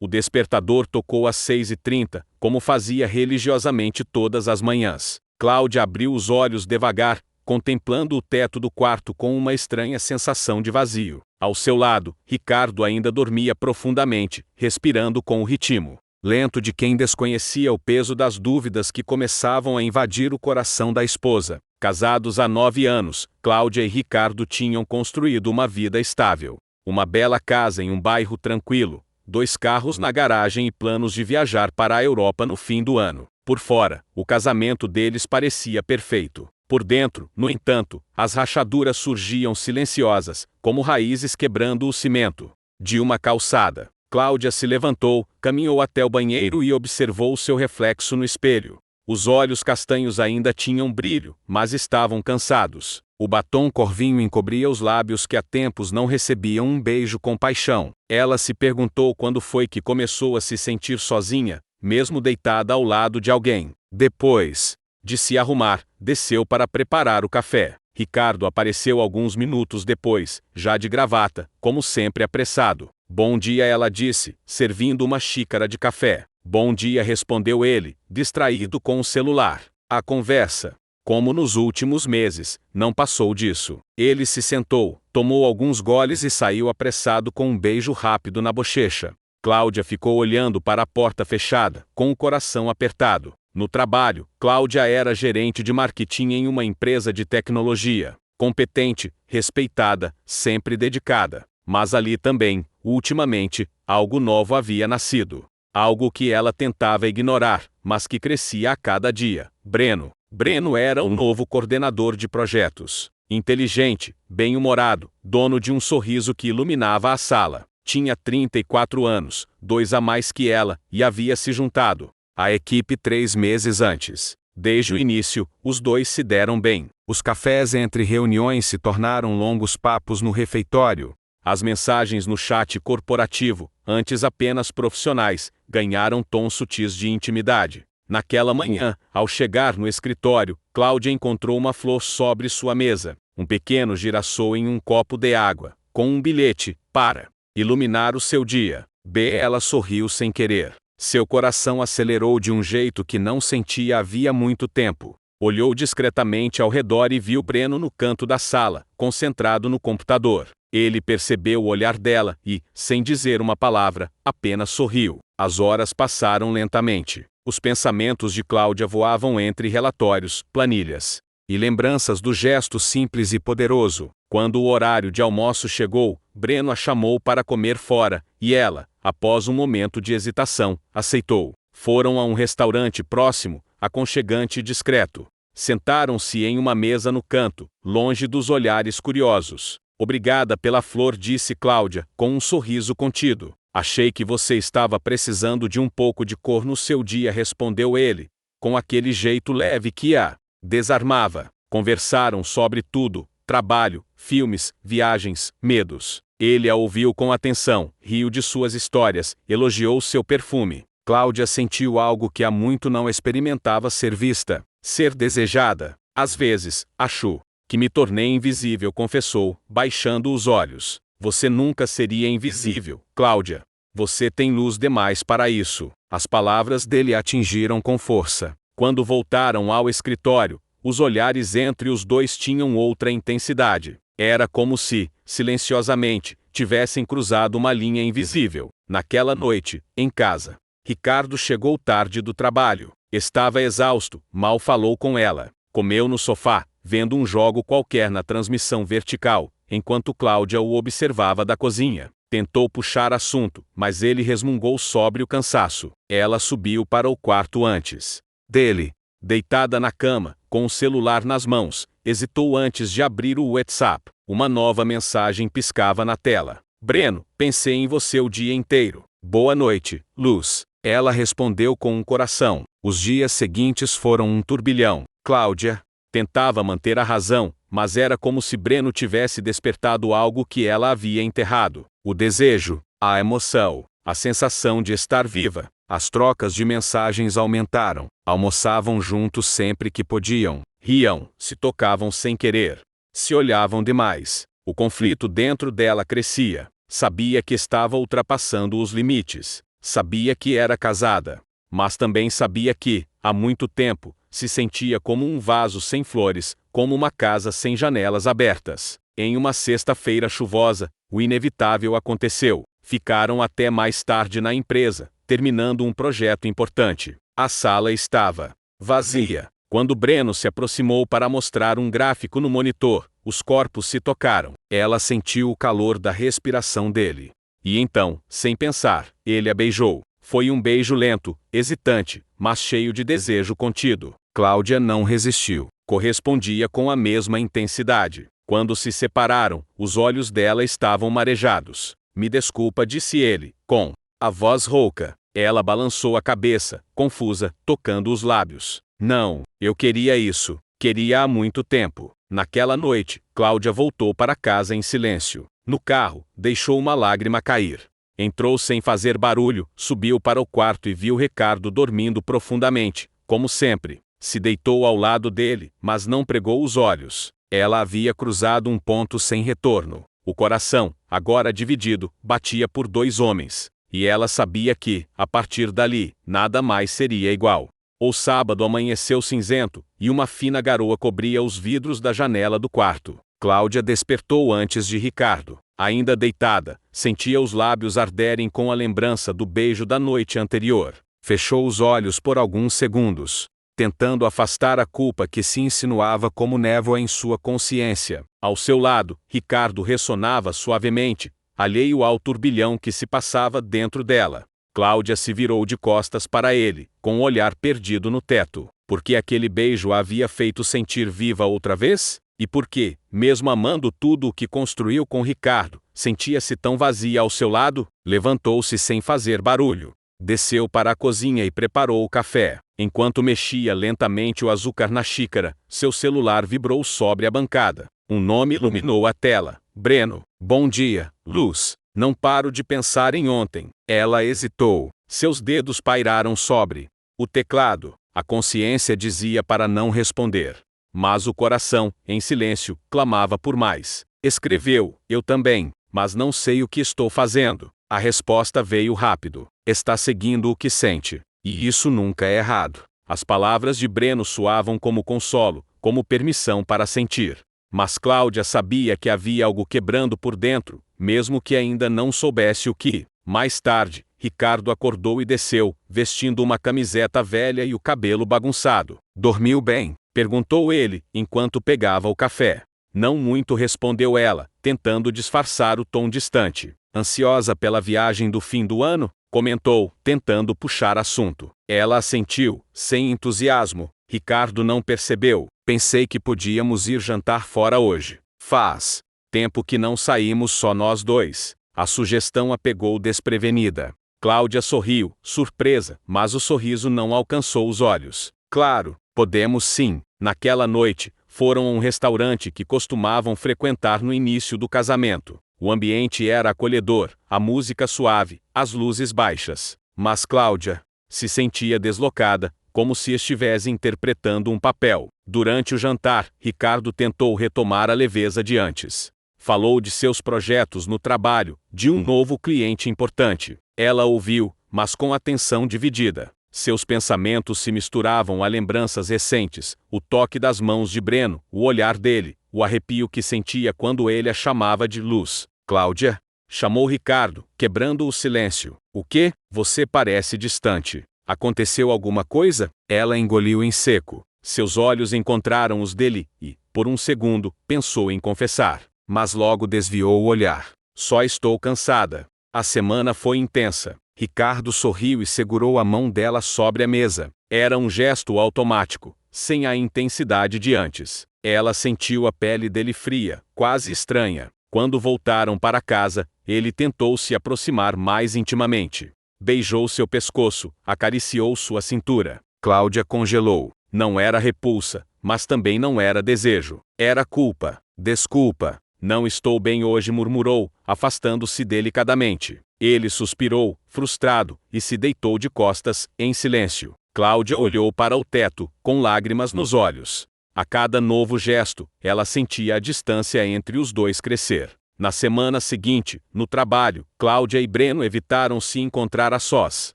O despertador tocou às 6h30, como fazia religiosamente todas as manhãs. Cláudia abriu os olhos devagar, contemplando o teto do quarto com uma estranha sensação de vazio. Ao seu lado, Ricardo ainda dormia profundamente, respirando com o ritmo lento de quem desconhecia o peso das dúvidas que começavam a invadir o coração da esposa. Casados há 9 anos, Cláudia e Ricardo tinham construído uma vida estável. Uma bela casa em um bairro tranquilo, 2 carros na garagem e planos de viajar para a Europa no fim do ano. Por fora, o casamento deles parecia perfeito. Por dentro, no entanto, as rachaduras surgiam silenciosas, como raízes quebrando o cimento. De uma calçada, Cláudia se levantou, caminhou até o banheiro e observou seu reflexo no espelho. Os olhos castanhos ainda tinham brilho, mas estavam cansados. O batom corvinho encobria os lábios que há tempos não recebiam um beijo com paixão. Ela se perguntou quando foi que começou a se sentir sozinha, mesmo deitada ao lado de alguém. Depois de se arrumar, desceu para preparar o café. Ricardo apareceu alguns minutos depois, já de gravata, como sempre apressado. "Bom dia", ela disse, servindo uma xícara de café. "Bom dia", respondeu ele, distraído com o celular. A conversa, como nos últimos meses, não passou disso. Ele se sentou, tomou alguns goles e saiu apressado com um beijo rápido na bochecha. Cláudia ficou olhando para a porta fechada, com o coração apertado. No trabalho, Cláudia era gerente de marketing em uma empresa de tecnologia. Competente, respeitada, sempre dedicada. Mas ali também, ultimamente, algo novo havia nascido. Algo que ela tentava ignorar, mas que crescia a cada dia. Breno. Breno era o novo coordenador de projetos. Inteligente, bem-humorado, dono de um sorriso que iluminava a sala. Tinha 34 anos, 2 a mais que ela, e havia se juntado à equipe 3 meses antes. Desde o início, os dois se deram bem. Os cafés entre reuniões se tornaram longos papos no refeitório. As mensagens no chat corporativo, antes apenas profissionais, ganharam tons sutis de intimidade. Naquela manhã, ao chegar no escritório, Cláudia encontrou uma flor sobre sua mesa, um pequeno girassol em um copo de água, com um bilhete, para iluminar o seu dia. Ela sorriu sem querer. Seu coração acelerou de um jeito que não sentia havia muito tempo. Olhou discretamente ao redor e viu Breno no canto da sala, concentrado no computador. Ele percebeu o olhar dela e, sem dizer uma palavra, apenas sorriu. As horas passaram lentamente. Os pensamentos de Cláudia voavam entre relatórios, planilhas e lembranças do gesto simples e poderoso. Quando o horário de almoço chegou, Breno a chamou para comer fora, e ela, após um momento de hesitação, aceitou. Foram a um restaurante próximo, aconchegante e discreto. Sentaram-se em uma mesa no canto, longe dos olhares curiosos. "Obrigada pela flor", disse Cláudia, com um sorriso contido. "Achei que você estava precisando de um pouco de cor no seu dia", respondeu ele, com aquele jeito leve que a desarmava. Conversaram sobre tudo: trabalho, filmes, viagens, medos. Ele a ouviu com atenção, riu de suas histórias, elogiou seu perfume. Cláudia sentiu algo que há muito não experimentava: ser vista, ser desejada. "Às vezes, acho que me tornei invisível", confessou, baixando os olhos. "Você nunca seria invisível, Cláudia. Você tem luz demais para isso." As palavras dele a atingiram com força. Quando voltaram ao escritório, os olhares entre os dois tinham outra intensidade. Era como se, silenciosamente, tivessem cruzado uma linha invisível. Naquela noite, em casa, Ricardo chegou tarde do trabalho. Estava exausto, mal falou com ela. Comeu no sofá, vendo um jogo qualquer na transmissão vertical, enquanto Cláudia o observava da cozinha. Tentou puxar assunto, mas ele resmungou sobre o cansaço. Ela subiu para o quarto antes dele. Deitada na cama, com o celular nas mãos, hesitou antes de abrir o WhatsApp. Uma nova mensagem piscava na tela. "Breno, pensei em você o dia inteiro. Boa noite, Luz." Ela respondeu com um coração. Os dias seguintes foram um turbilhão. Cláudia tentava manter a razão, mas era como se Breno tivesse despertado algo que ela havia enterrado. O desejo, a emoção, a sensação de estar viva. As trocas de mensagens aumentaram. Almoçavam juntos sempre que podiam. Riam, se tocavam sem querer. Se olhavam demais. O conflito dentro dela crescia. Sabia que estava ultrapassando os limites. Sabia que era casada. Mas também sabia que, há muito tempo, se sentia como um vaso sem flores, como uma casa sem janelas abertas. Em uma sexta-feira chuvosa, o inevitável aconteceu. Ficaram até mais tarde na empresa, terminando um projeto importante. A sala estava vazia. Quando Breno se aproximou para mostrar um gráfico no monitor, os corpos se tocaram. Ela sentiu o calor da respiração dele. E então, sem pensar, ele a beijou. Foi um beijo lento, hesitante, mas cheio de desejo contido. Cláudia não resistiu. Correspondia com a mesma intensidade. Quando se separaram, os olhos dela estavam marejados. Me desculpa, disse ele, com a voz rouca. Ela balançou a cabeça, confusa, tocando os lábios. Não, eu queria isso. Queria há muito tempo. Naquela noite, Cláudia voltou para casa em silêncio. No carro, deixou uma lágrima cair. Entrou sem fazer barulho, subiu para o quarto e viu Ricardo dormindo profundamente, como sempre. Se deitou ao lado dele, mas não pregou os olhos. Ela havia cruzado um ponto sem retorno. O coração, agora dividido, batia por dois homens. E ela sabia que, a partir dali, nada mais seria igual. O sábado amanheceu cinzento, e uma fina garoa cobria os vidros da janela do quarto. Cláudia despertou antes de Ricardo. Ainda deitada, sentia os lábios arderem com a lembrança do beijo da noite anterior. Fechou os olhos por alguns segundos, tentando afastar a culpa que se insinuava como névoa em sua consciência. Ao seu lado, Ricardo ressonava suavemente, alheio ao turbilhão que se passava dentro dela. Cláudia se virou de costas para ele, com o olhar perdido no teto. Porque aquele beijo a havia feito sentir viva outra vez? E porque, mesmo amando tudo o que construiu com Ricardo, sentia-se tão vazia ao seu lado? Levantou-se sem fazer barulho. Desceu para a cozinha e preparou o café. Enquanto mexia lentamente o açúcar na xícara, seu celular vibrou sobre a bancada. Um nome iluminou a tela. Breno. Bom dia, Luz. Não paro de pensar em ontem. Ela hesitou. Seus dedos pairaram sobre o teclado. A consciência dizia para não responder. Mas o coração, em silêncio, clamava por mais. Escreveu, eu também, mas não sei o que estou fazendo. A resposta veio rápido. Está seguindo o que sente. E isso nunca é errado. As palavras de Breno soavam como consolo, como permissão para sentir. Mas Cláudia sabia que havia algo quebrando por dentro, mesmo que ainda não soubesse o que. Mais tarde, Ricardo acordou e desceu, vestindo uma camiseta velha e o cabelo bagunçado. Dormiu bem? Perguntou ele, enquanto pegava o café. Não muito, respondeu ela, tentando disfarçar o tom distante. Ansiosa pela viagem do fim do ano? Comentou, tentando puxar assunto. Ela assentiu, sem entusiasmo. Ricardo não percebeu. Pensei que podíamos ir jantar fora hoje. Faz tempo que não saímos só nós dois. A sugestão a pegou desprevenida. Cláudia sorriu, surpresa, mas o sorriso não alcançou os olhos. Claro, podemos sim. Naquela noite, foram a um restaurante que costumavam frequentar no início do casamento. O ambiente era acolhedor, a música suave, as luzes baixas. Mas Cláudia se sentia deslocada, como se estivesse interpretando um papel. Durante o jantar, Ricardo tentou retomar a leveza de antes. Falou de seus projetos no trabalho, de um novo cliente importante. Ela ouviu, mas com atenção dividida. Seus pensamentos se misturavam a lembranças recentes, o toque das mãos de Breno, o olhar dele, o arrepio que sentia quando ele a chamava de Luz. Cláudia? Chamou Ricardo, quebrando o silêncio. O quê? Você parece distante. Aconteceu alguma coisa? Ela engoliu em seco. Seus olhos encontraram os dele e, por um segundo, pensou em confessar. Mas logo desviou o olhar. Só estou cansada. A semana foi intensa. Ricardo sorriu e segurou a mão dela sobre a mesa. Era um gesto automático, sem a intensidade de antes. Ela sentiu a pele dele fria, quase estranha. Quando voltaram para casa, ele tentou se aproximar mais intimamente. Beijou seu pescoço, acariciou sua cintura. Cláudia congelou. Não era repulsa, mas também não era desejo. Era culpa. Desculpa. Não estou bem hoje, murmurou, afastando-se delicadamente. Ele suspirou, frustrado, e se deitou de costas, em silêncio. Cláudia olhou para o teto, com lágrimas nos olhos. A cada novo gesto, ela sentia a distância entre os dois crescer. Na semana seguinte, no trabalho, Cláudia e Breno evitaram se encontrar a sós.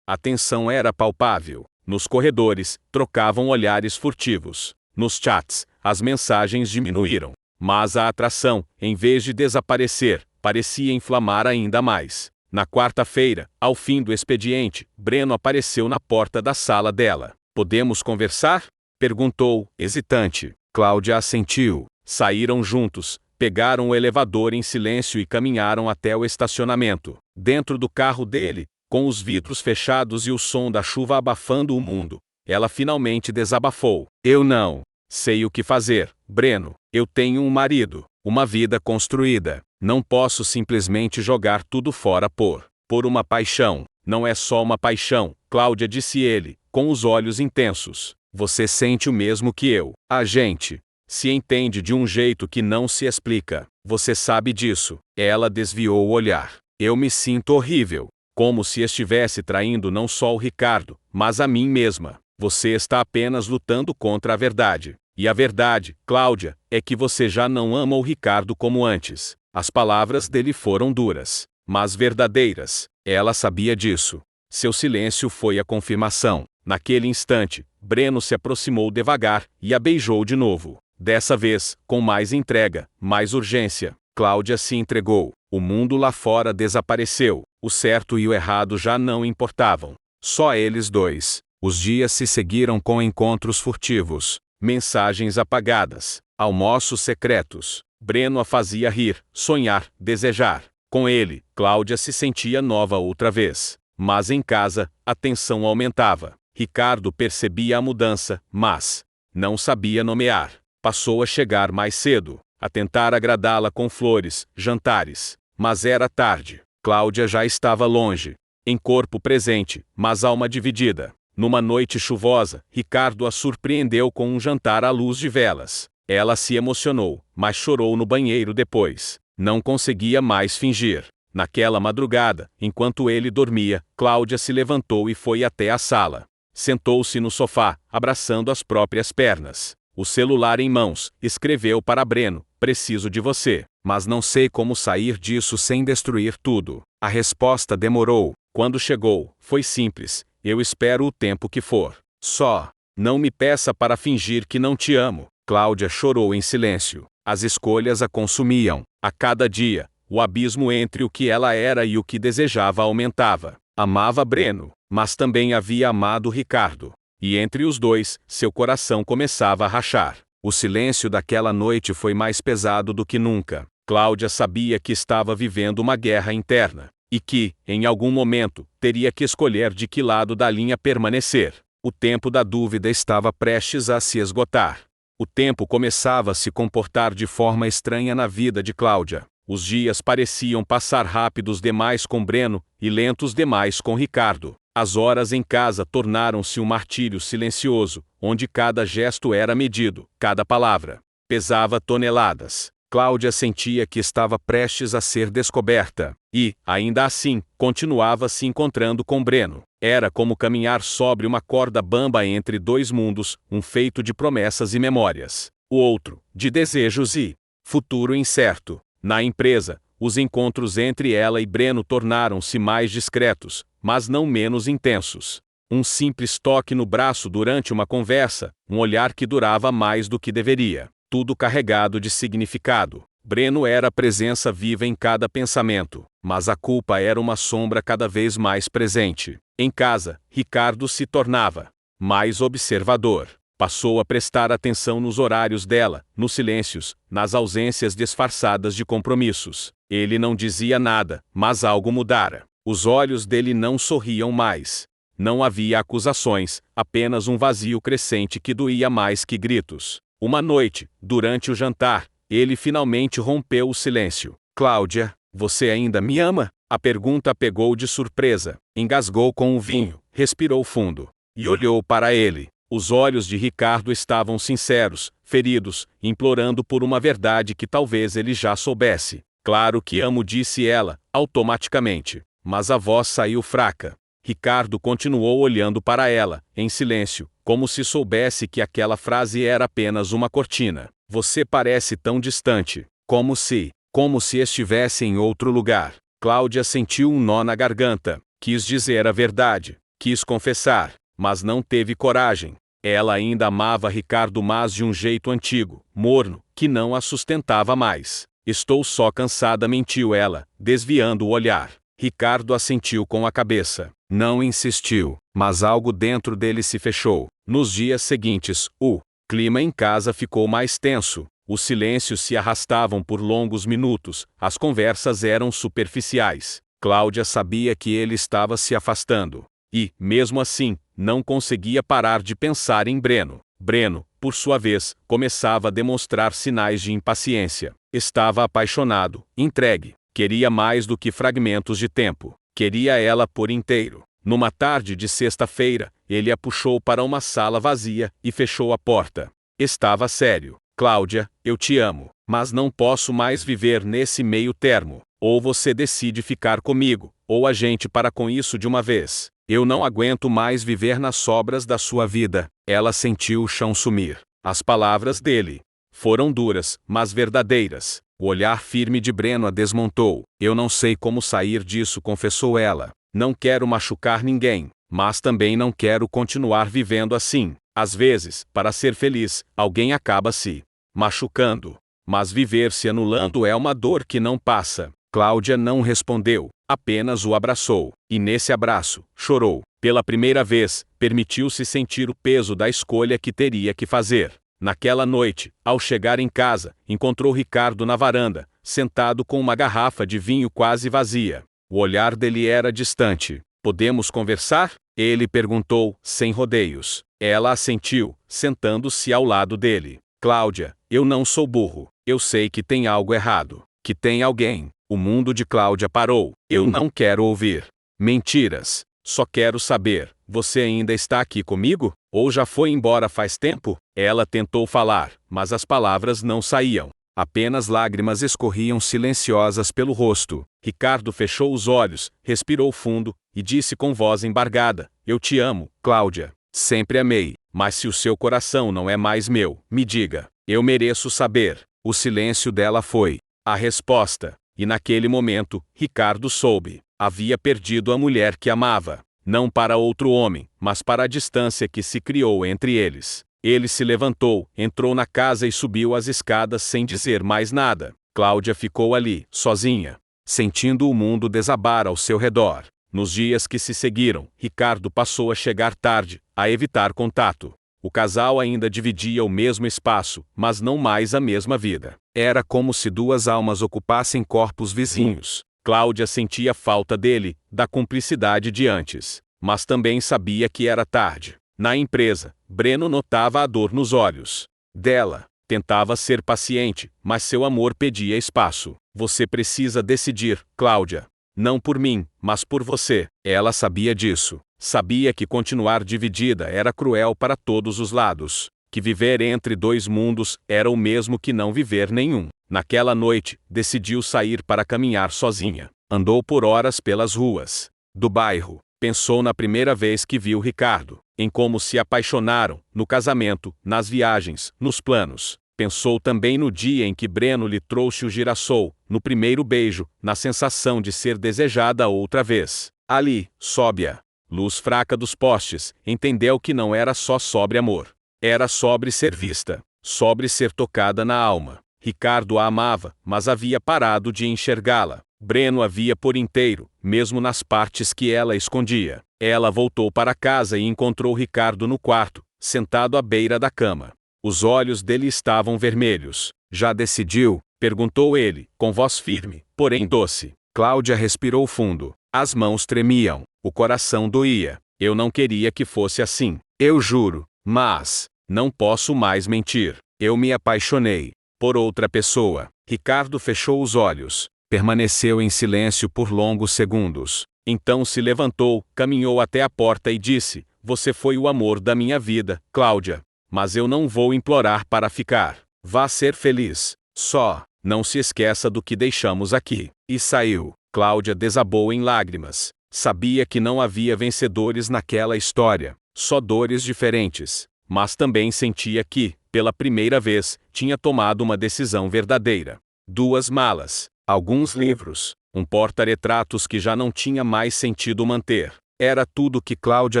A tensão era palpável. Nos corredores, trocavam olhares furtivos. Nos chats, as mensagens diminuíram. Mas a atração, em vez de desaparecer, parecia inflamar ainda mais. Na quarta-feira, ao fim do expediente, Breno apareceu na porta da sala dela. "Podemos conversar?" perguntou, hesitante. Cláudia assentiu. Saíram juntos, pegaram o elevador em silêncio e caminharam até o estacionamento. Dentro do carro dele, com os vidros fechados e o som da chuva abafando o mundo, ela finalmente desabafou. "Eu não sei o que fazer, Breno. Eu tenho um marido, uma vida construída. Não posso simplesmente jogar tudo fora por uma paixão." "Não é só uma paixão", Cláudia disse ele, com os olhos intensos. "Você sente o mesmo que eu. A gente se entende de um jeito que não se explica. Você sabe disso." Ela desviou o olhar. "Eu me sinto horrível. Como se estivesse traindo não só o Ricardo, mas a mim mesma. Você está apenas lutando contra a verdade. E a verdade, Cláudia, é que você já não ama o Ricardo como antes." As palavras dele foram duras, mas verdadeiras. Ela sabia disso. Seu silêncio foi a confirmação. Naquele instante, Breno se aproximou devagar e a beijou de novo. Dessa vez, com mais entrega, mais urgência. Cláudia se entregou. O mundo lá fora desapareceu. O certo e o errado já não importavam. Só eles dois. Os dias se seguiram com encontros furtivos, mensagens apagadas, almoços secretos. Breno a fazia rir, sonhar, desejar. Com ele, Cláudia se sentia nova outra vez. Mas em casa, a tensão aumentava. Ricardo percebia a mudança, mas não sabia nomear. Passou a chegar mais cedo, a tentar agradá-la com flores, jantares. Mas era tarde. Cláudia já estava longe, em corpo presente, mas alma dividida. Numa noite chuvosa, Ricardo a surpreendeu com um jantar à luz de velas. Ela se emocionou, mas chorou no banheiro depois. Não conseguia mais fingir. Naquela madrugada, enquanto ele dormia, Cláudia se levantou e foi até a sala. Sentou-se no sofá, abraçando as próprias pernas. O celular em mãos, escreveu para Breno: "Preciso de você, mas não sei como sair disso sem destruir tudo." A resposta demorou. Quando chegou, foi simples: "Eu espero o tempo que for. Só não me peça para fingir que não te amo." Cláudia chorou em silêncio. As escolhas a consumiam. A cada dia, o abismo entre o que ela era e o que desejava aumentava. Amava Breno, mas também havia amado Ricardo. E entre os dois, seu coração começava a rachar. O silêncio daquela noite foi mais pesado do que nunca. Cláudia sabia que estava vivendo uma guerra interna. E que, em algum momento, teria que escolher de que lado da linha permanecer. O tempo da dúvida estava prestes a se esgotar. O tempo começava a se comportar de forma estranha na vida de Cláudia. Os dias pareciam passar rápidos demais com Breno e lentos demais com Ricardo. As horas em casa tornaram-se um martírio silencioso, onde cada gesto era medido, cada palavra pesava toneladas. Cláudia sentia que estava prestes a ser descoberta, e, ainda assim, continuava se encontrando com Breno. Era como caminhar sobre uma corda bamba entre dois mundos, um feito de promessas e memórias, o outro, de desejos e futuro incerto. Na empresa, os encontros entre ela e Breno tornaram-se mais discretos, mas não menos intensos. Um simples toque no braço durante uma conversa, um olhar que durava mais do que deveria. Tudo carregado de significado. Breno era a presença viva em cada pensamento, mas a culpa era uma sombra cada vez mais presente. Em casa, Ricardo se tornava mais observador. Passou a prestar atenção nos horários dela, nos silêncios, nas ausências disfarçadas de compromissos. Ele não dizia nada, mas algo mudara. Os olhos dele não sorriam mais. Não havia acusações, apenas um vazio crescente que doía mais que gritos. Uma noite, durante o jantar, ele finalmente rompeu o silêncio. "Cláudia, você ainda me ama?" A pergunta pegou de surpresa. Engasgou com o vinho, respirou fundo e olhou para ele. Os olhos de Ricardo estavam sinceros, feridos, implorando por uma verdade que talvez ele já soubesse. "Claro que amo", disse ela, automaticamente, mas a voz saiu fraca. Ricardo continuou olhando para ela, em silêncio, como se soubesse que aquela frase era apenas uma cortina. "Você parece tão distante, como se como se estivesse em outro lugar. Cláudia sentiu um nó na garganta. Quis dizer a verdade, quis confessar, mas não teve coragem. Ela ainda amava Ricardo, mas de um jeito antigo, morno, que não a sustentava mais. Estou só cansada, mentiu ela, desviando o olhar. Ricardo assentiu com a cabeça. Não insistiu, mas algo dentro dele se fechou. Nos dias seguintes, o clima em casa ficou mais tenso. Os silêncios se arrastavam por longos minutos, as conversas eram superficiais. Cláudia sabia que ele estava se afastando. E, mesmo assim, não conseguia parar de pensar em Breno. Breno, por sua vez, começava a demonstrar sinais de impaciência. Estava apaixonado, entregue. Queria mais do que fragmentos de tempo. Queria ela por inteiro. Numa tarde de sexta-feira, ele a puxou para uma sala vazia e fechou a porta. Estava sério. Cláudia, eu te amo, mas não posso mais viver nesse meio termo. Ou você decide ficar comigo, ou a gente para com isso de uma vez. Eu não aguento mais viver nas sobras da sua vida. Ela sentiu o chão sumir. As palavras dele foram duras, mas verdadeiras. O olhar firme de Breno a desmontou. Eu não sei como sair disso, confessou ela. Não quero machucar ninguém, mas também não quero continuar vivendo assim. Às vezes, para ser feliz, alguém acaba se machucando. Mas viver se anulando é uma dor que não passa. Cláudia não respondeu, apenas o abraçou. E nesse abraço, chorou. Pela primeira vez, permitiu-se sentir o peso da escolha que teria que fazer. Naquela noite, ao chegar em casa, encontrou Ricardo na varanda, sentado com uma garrafa de vinho quase vazia. O olhar dele era distante. Podemos conversar? Ele perguntou, sem rodeios. Ela assentiu, sentando-se ao lado dele. Cláudia, eu não sou burro. Eu sei que tem algo errado. Que tem alguém. O mundo de Cláudia parou. Eu não quero ouvir mentiras. Só quero saber, você ainda está aqui comigo? Ou já foi embora faz tempo? Ela tentou falar, mas as palavras não saíam. Apenas lágrimas escorriam silenciosas pelo rosto. Ricardo fechou os olhos, respirou fundo, e disse com voz embargada, eu te amo, Cláudia. Sempre amei, mas se o seu coração não é mais meu, me diga. Eu mereço saber. O silêncio dela foi a resposta. E naquele momento, Ricardo soube. Havia perdido a mulher que amava. Não para outro homem, mas para a distância que se criou entre eles. Ele se levantou, entrou na casa e subiu as escadas sem dizer mais nada. Cláudia ficou ali, sozinha, sentindo o mundo desabar ao seu redor. Nos dias que se seguiram, Ricardo passou a chegar tarde, a evitar contato. O casal ainda dividia o mesmo espaço, mas não mais a mesma vida. Era como se duas almas ocupassem corpos vizinhos. Cláudia sentia falta dele, da cumplicidade de antes. Mas também sabia que era tarde. Na empresa, Breno notava a dor nos olhos dela. Tentava ser paciente, mas seu amor pedia espaço. Você precisa decidir, Cláudia. Não por mim, mas por você. Ela sabia disso. Sabia que continuar dividida era cruel para todos os lados. Que viver entre dois mundos era o mesmo que não viver nenhum. Naquela noite, decidiu sair para caminhar sozinha. Andou por horas pelas ruas do bairro. Pensou na primeira vez que viu Ricardo, em como se apaixonaram, no casamento, nas viagens, nos planos. Pensou também no dia em que Breno lhe trouxe o girassol, no primeiro beijo, na sensação de ser desejada outra vez. Ali, sob a luz fraca dos postes, entendeu que não era só sobre amor. Era sobre ser vista, sobre ser tocada na alma. Ricardo a amava, mas havia parado de enxergá-la. Breno a via por inteiro, mesmo nas partes que ela escondia. Ela voltou para casa e encontrou Ricardo no quarto, sentado à beira da cama. Os olhos dele estavam vermelhos. Já decidiu? Perguntou ele, com voz firme, porém doce. Cláudia respirou fundo. As mãos tremiam. O coração doía. Eu não queria que fosse assim. Eu juro. Mas não posso mais mentir. Eu me apaixonei por outra pessoa. Ricardo fechou os olhos. Permaneceu em silêncio por longos segundos. Então se levantou, caminhou até a porta e disse, você foi o amor da minha vida, Cláudia. Mas eu não vou implorar para ficar. Vá ser feliz. Só, não se esqueça do que deixamos aqui. E saiu. Cláudia desabou em lágrimas. Sabia que não havia vencedores naquela história. Só dores diferentes. Mas também sentia que, pela primeira vez, tinha tomado uma decisão verdadeira. Duas malas. alguns livros, um porta-retratos que já não tinha mais sentido manter. Era tudo que Cláudia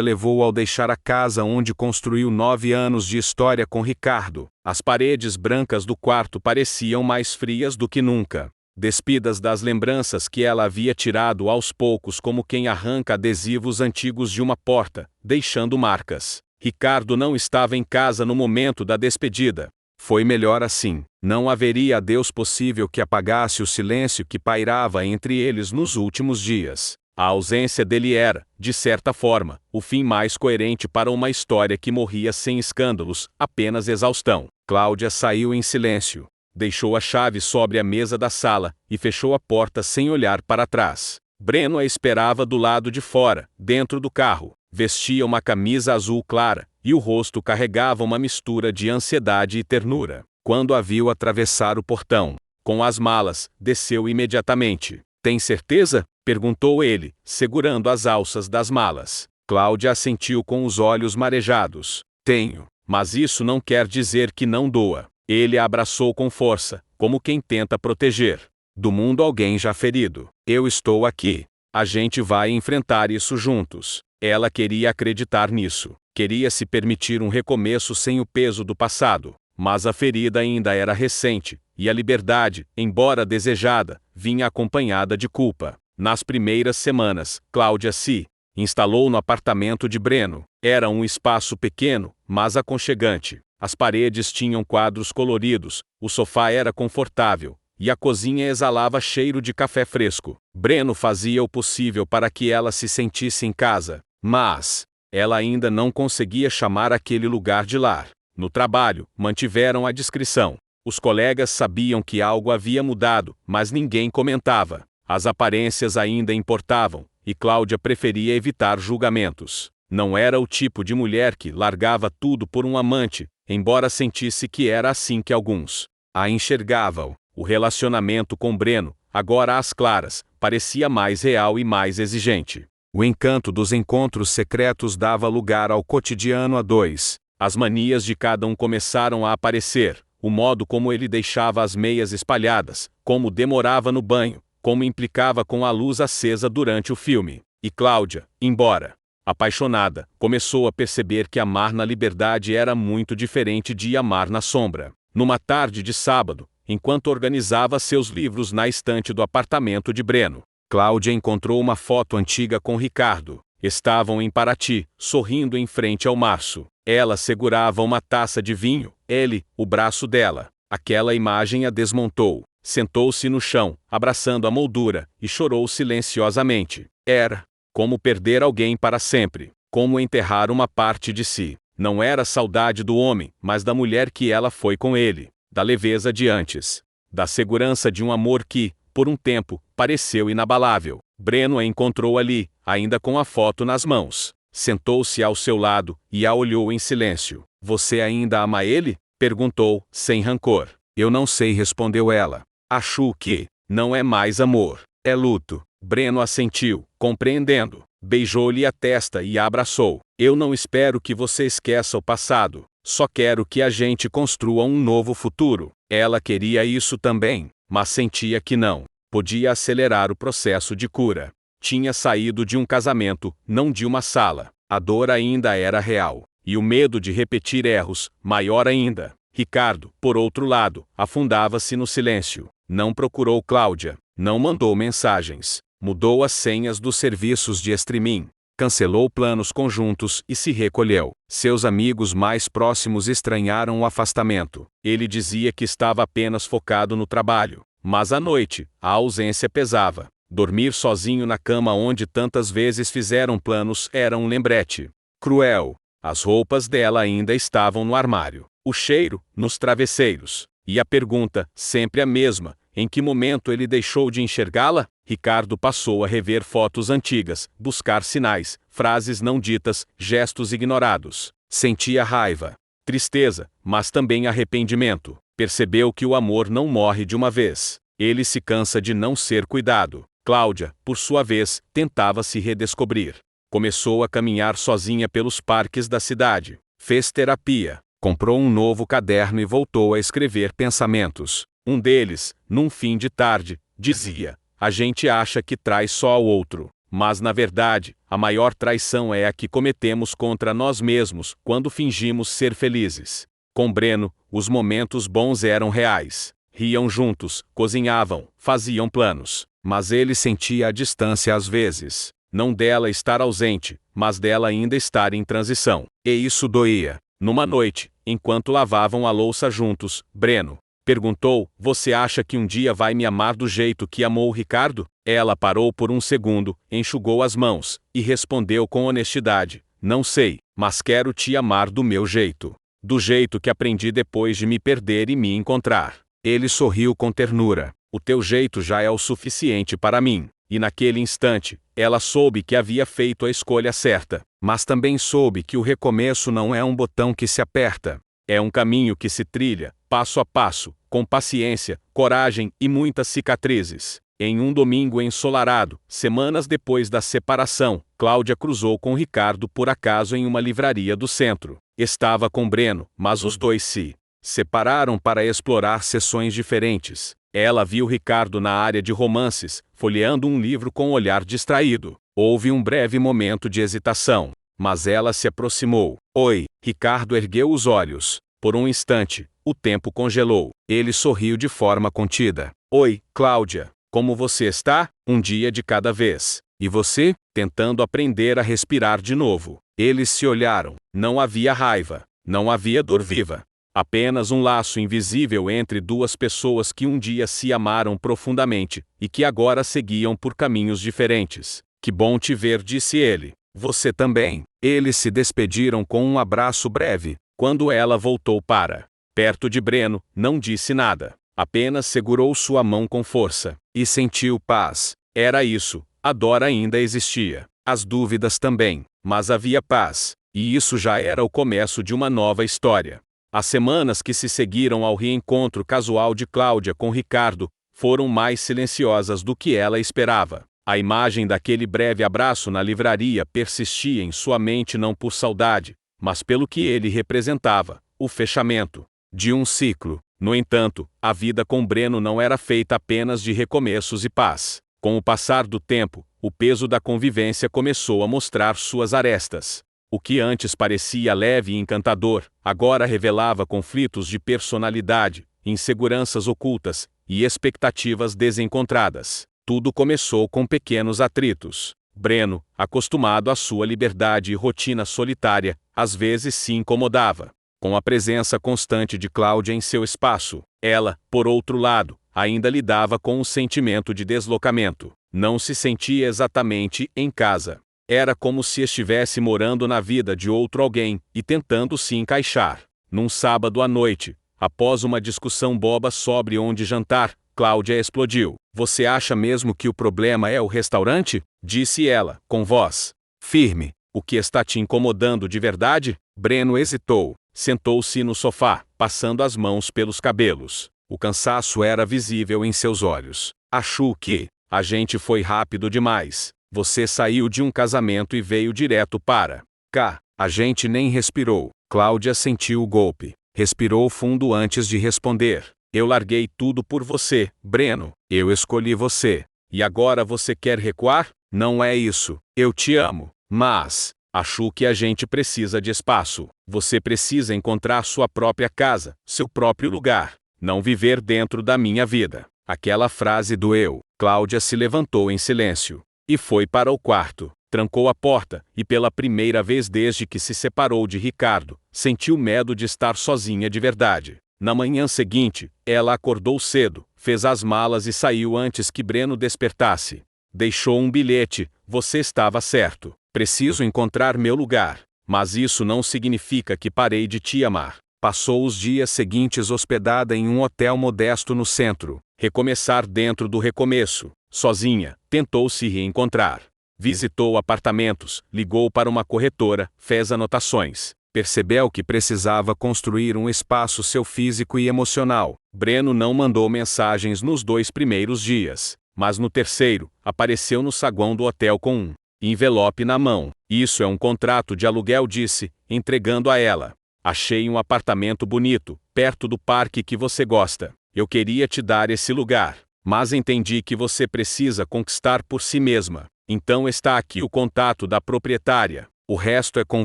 levou ao deixar a casa onde construiu 9 anos de história com Ricardo. As paredes brancas do quarto pareciam mais frias do que nunca, despidas das lembranças que ela havia tirado aos poucos, como quem arranca adesivos antigos de uma porta, deixando marcas. Ricardo não estava em casa no momento da despedida. Foi melhor assim. Não haveria adeus possível que apagasse o silêncio que pairava entre eles nos últimos dias. A ausência dele era, de certa forma, o fim mais coerente para uma história que morria sem escândalos, apenas exaustão. Cláudia saiu em silêncio. Deixou a chave sobre a mesa da sala e fechou a porta sem olhar para trás. Breno a esperava do lado de fora, dentro do carro. Vestia uma camisa azul clara, e o rosto carregava uma mistura de ansiedade e ternura. Quando a viu atravessar o portão, com as malas, desceu imediatamente. "Tem certeza?" perguntou ele, segurando as alças das malas. Cláudia assentiu com os olhos marejados. "Tenho, mas isso não quer dizer que não doa." Ele a abraçou com força, como quem tenta proteger do mundo alguém já ferido. "Eu estou aqui. A gente vai enfrentar isso juntos." Ela queria acreditar nisso. Queria se permitir um recomeço sem o peso do passado. Mas a ferida ainda era recente, e a liberdade, embora desejada, vinha acompanhada de culpa. Nas primeiras semanas, Cláudia se instalou no apartamento de Breno. Era um espaço pequeno, mas aconchegante. As paredes tinham quadros coloridos, o sofá era confortável, e a cozinha exalava cheiro de café fresco. Breno fazia o possível para que ela se sentisse em casa, mas ela ainda não conseguia chamar aquele lugar de lar. No trabalho, mantiveram a discrição. Os colegas sabiam que algo havia mudado, mas ninguém comentava. As aparências ainda importavam, e Cláudia preferia evitar julgamentos. Não era o tipo de mulher que largava tudo por um amante, embora sentisse que era assim que alguns a enxergavam. O relacionamento com Breno, agora às claras, parecia mais real e mais exigente. O encanto dos encontros secretos dava lugar ao cotidiano a dois. As manias de cada um começaram a aparecer, o modo como ele deixava as meias espalhadas, como demorava no banho, como implicava com a luz acesa durante o filme. E Cláudia, embora apaixonada, começou a perceber que amar na liberdade era muito diferente de amar na sombra. Numa tarde de sábado, enquanto organizava seus livros na estante do apartamento de Breno, Cláudia encontrou uma foto antiga com Ricardo. Estavam em Paraty, sorrindo em frente ao março. Ela segurava uma taça de vinho, ele, o braço dela. Aquela imagem a desmontou. Sentou-se no chão, abraçando a moldura, e chorou silenciosamente. Era como perder alguém para sempre, como enterrar uma parte de si. Não era saudade do homem, mas da mulher que ela foi com ele, da leveza de antes, da segurança de um amor que, por um tempo, pareceu inabalável. Breno a encontrou ali, ainda com a foto nas mãos. Sentou-se ao seu lado e a olhou em silêncio. "Você ainda ama ele?" perguntou, sem rancor. "Eu não sei", respondeu ela. "Acho que não é mais amor, é luto." Breno assentiu, compreendendo. Beijou-lhe a testa e a abraçou. "Eu não espero que você esqueça o passado. Só quero que a gente construa um novo futuro." Ela queria isso também, mas sentia que não podia acelerar o processo de cura. Tinha saído de um casamento, não de uma sala. A dor ainda era real, e o medo de repetir erros, maior ainda. Ricardo, por outro lado, afundava-se no silêncio. Não procurou Cláudia, não mandou mensagens, mudou as senhas dos serviços de streaming, cancelou planos conjuntos e se recolheu. Seus amigos mais próximos estranharam o afastamento. Ele dizia que estava apenas focado no trabalho, mas à noite, a ausência pesava. Dormir sozinho na cama onde tantas vezes fizeram planos era um lembrete cruel. As roupas dela ainda estavam no armário, o cheiro, nos travesseiros. E a pergunta, sempre a mesma: em que momento ele deixou de enxergá-la? Ricardo passou a rever fotos antigas, buscar sinais, frases não ditas, gestos ignorados. Sentia raiva, tristeza, mas também arrependimento. Percebeu que o amor não morre de uma vez. Ele se cansa de não ser cuidado. Cláudia, por sua vez, tentava se redescobrir. Começou a caminhar sozinha pelos parques da cidade. Fez terapia. Comprou um novo caderno e voltou a escrever pensamentos. Um deles, num fim de tarde, dizia. A gente acha que traz só ao outro, mas na verdade, a maior traição é a que cometemos contra nós mesmos quando fingimos ser felizes. Com Breno, os momentos bons eram reais. Riam juntos, cozinhavam, faziam planos. Mas ele sentia a distância às vezes. Não dela estar ausente, mas dela ainda estar em transição. E isso doía. Numa noite, enquanto lavavam a louça juntos, Breno perguntou: "Você acha que um dia vai me amar do jeito que amou o Ricardo?" Ela parou por um segundo, enxugou as mãos, e respondeu com honestidade: "Não sei, mas quero te amar do meu jeito. Do jeito que aprendi depois de me perder e me encontrar." Ele sorriu com ternura. "O teu jeito já é o suficiente para mim." E naquele instante, ela soube que havia feito a escolha certa, mas também soube que o recomeço não é um botão que se aperta. É um caminho que se trilha, passo a passo, com paciência, coragem e muitas cicatrizes. Em um domingo ensolarado, semanas depois da separação, Cláudia cruzou com Ricardo por acaso em uma livraria do centro. Estava com Breno, mas os dois se separaram para explorar seções diferentes. Ela viu Ricardo na área de romances, folheando um livro com olhar distraído. Houve um breve momento de hesitação, mas ela se aproximou. "Oi." Ricardo ergueu os olhos. Por um instante, o tempo congelou. Ele sorriu de forma contida. "Oi, Cláudia. Como você está?" "Um dia de cada vez." "E você?" Tentando aprender a respirar de novo. Eles se olharam. Não havia raiva. Não havia dor viva. Apenas um laço invisível entre duas pessoas que um dia se amaram profundamente, e que agora seguiam por caminhos diferentes. "Que bom te ver", disse ele. "Você também." Eles se despediram com um abraço breve. Quando ela voltou para perto de Breno, não disse nada. Apenas segurou sua mão com força. E sentiu paz. Era isso. A dor ainda existia. As dúvidas também. Mas havia paz. E isso já era o começo de uma nova história. As semanas que se seguiram ao reencontro casual de Cláudia com Ricardo foram mais silenciosas do que ela esperava. A imagem daquele breve abraço na livraria persistia em sua mente não por saudade, mas pelo que ele representava, o fechamento de um ciclo. No entanto, a vida com Breno não era feita apenas de recomeços e paz. Com o passar do tempo, o peso da convivência começou a mostrar suas arestas. O que antes parecia leve e encantador, agora revelava conflitos de personalidade, inseguranças ocultas e expectativas desencontradas. Tudo começou com pequenos atritos. Breno, acostumado à sua liberdade e rotina solitária, às vezes se incomodava com a presença constante de Cláudia em seu espaço. Ela, por outro lado, ainda lidava com um sentimento de deslocamento. Não se sentia exatamente em casa. Era como se estivesse morando na vida de outro alguém e tentando se encaixar. Num sábado à noite, após uma discussão boba sobre onde jantar, Cláudia explodiu. "Você acha mesmo que o problema é o restaurante?" disse ela, com voz firme. "O que está te incomodando de verdade?" Breno hesitou. Sentou-se no sofá, passando as mãos pelos cabelos. O cansaço era visível em seus olhos. "Acho que a gente foi rápido demais. Você saiu de um casamento e veio direto para cá." A gente nem respirou. Cláudia sentiu o golpe. Respirou fundo antes de responder. "Eu larguei tudo por você, Breno. Eu escolhi você. E agora você quer recuar?" "Não é isso. Eu te amo. Mas acho que a gente precisa de espaço. Você precisa encontrar sua própria casa, seu próprio lugar. Não viver dentro da minha vida." Aquela frase doeu. Cláudia se levantou em silêncio e foi para o quarto. Trancou a porta, e pela primeira vez desde que se separou de Ricardo, sentiu medo de estar sozinha de verdade. Na manhã seguinte, ela acordou cedo, fez as malas e saiu antes que Breno despertasse. Deixou um bilhete: "Você estava certo. Preciso encontrar meu lugar. Mas isso não significa que parei de te amar." Passou os dias seguintes hospedada em um hotel modesto no centro. Recomeçar dentro do recomeço. Sozinha, tentou se reencontrar. Visitou apartamentos, ligou para uma corretora, fez anotações. Percebeu que precisava construir um espaço seu físico e emocional. Breno não mandou mensagens nos 2 primeiros dias, mas no terceiro, apareceu no saguão do hotel com um envelope na mão. "Isso é um contrato de aluguel", disse, entregando a ela. "Achei um apartamento bonito, perto do parque que você gosta. Eu queria te dar esse lugar, mas entendi que você precisa conquistar por si mesma. Então está aqui o contato da proprietária. O resto é com